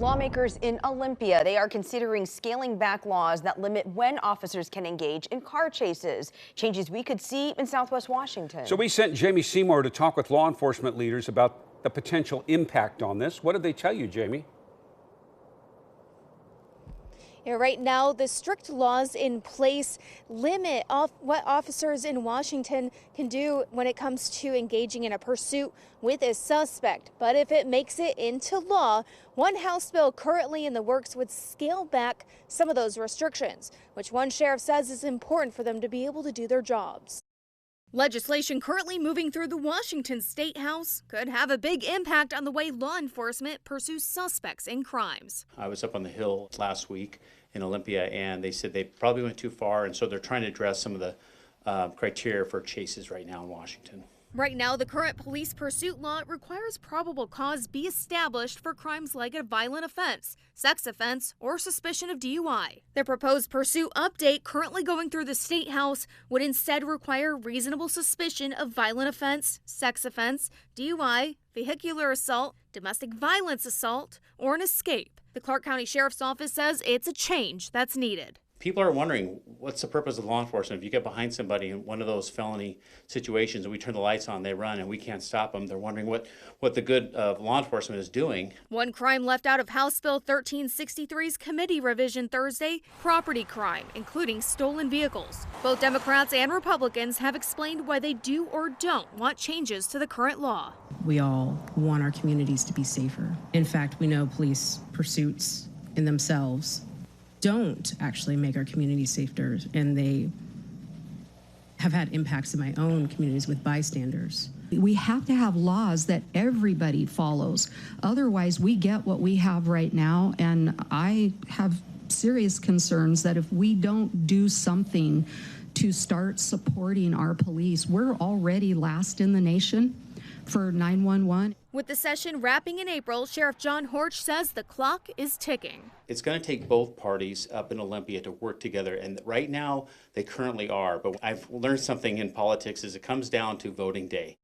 Lawmakers in Olympia, they are considering scaling back laws that limit when officers can engage in car chases, changes we could see in Southwest Washington. So we sent Jamie Seymour to talk with law enforcement leaders about the potential impact on this. What did they tell you, Jamie? Yeah, right now, the strict laws in place limit what officers in Washington can do when it comes to engaging in a pursuit with a suspect. But if it makes it into law, one House bill currently in the works would scale back some of those restrictions, which one sheriff says is important for them to be able to do their jobs. Legislation currently moving through the Washington State House could have a big impact on the way law enforcement pursues suspects in crimes. I was up on the Hill last week in Olympia, and they said they probably went too far, and so they're trying to address some of the criteria for chases right now in Washington. Right now, the current police pursuit law requires probable cause be established for crimes like a violent offense, sex offense, or suspicion of DUI. The proposed pursuit update currently going through the State House would instead require reasonable suspicion of violent offense, sex offense, DUI, vehicular assault, domestic violence assault, or an escape. The Clark County Sheriff's Office says it's a change that's needed. People are wondering, what's the purpose of law enforcement? If you get behind somebody in one of those felony situations and we turn the lights on, they run and we can't stop them, they're wondering what the good of law enforcement is doing. One crime left out of House Bill 1363's committee revision Thursday, property crime, including stolen vehicles. Both Democrats and Republicans have explained why they do or don't want changes to the current law. We all want our communities to be safer. In fact, we know police pursuits in themselves don't actually make our communities safer, and they have had impacts in my own communities with bystanders. We have to have laws that everybody follows. Otherwise, we get what we have right now, and I have serious concerns that if we don't do something to start supporting our police, we're already last in the nation for 911. With the session wrapping in April, Sheriff John Horch says the clock is ticking. It's going to take both parties up in Olympia to work together, and right now they currently are. But I've learned something in politics is it comes down to voting day.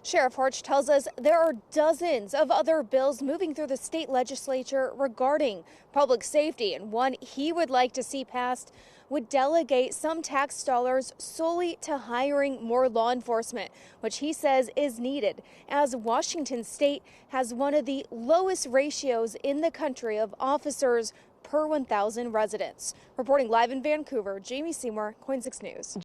Sheriff Horch tells us there are dozens of other bills moving through the state legislature regarding public safety, and one he would like to see passed would delegate some tax dollars solely to hiring more law enforcement, which he says is needed, as Washington State has one of the lowest ratios in the country of officers per 1,000 residents. Reporting live in Vancouver, Jamie Seymour, KOIN 6 News.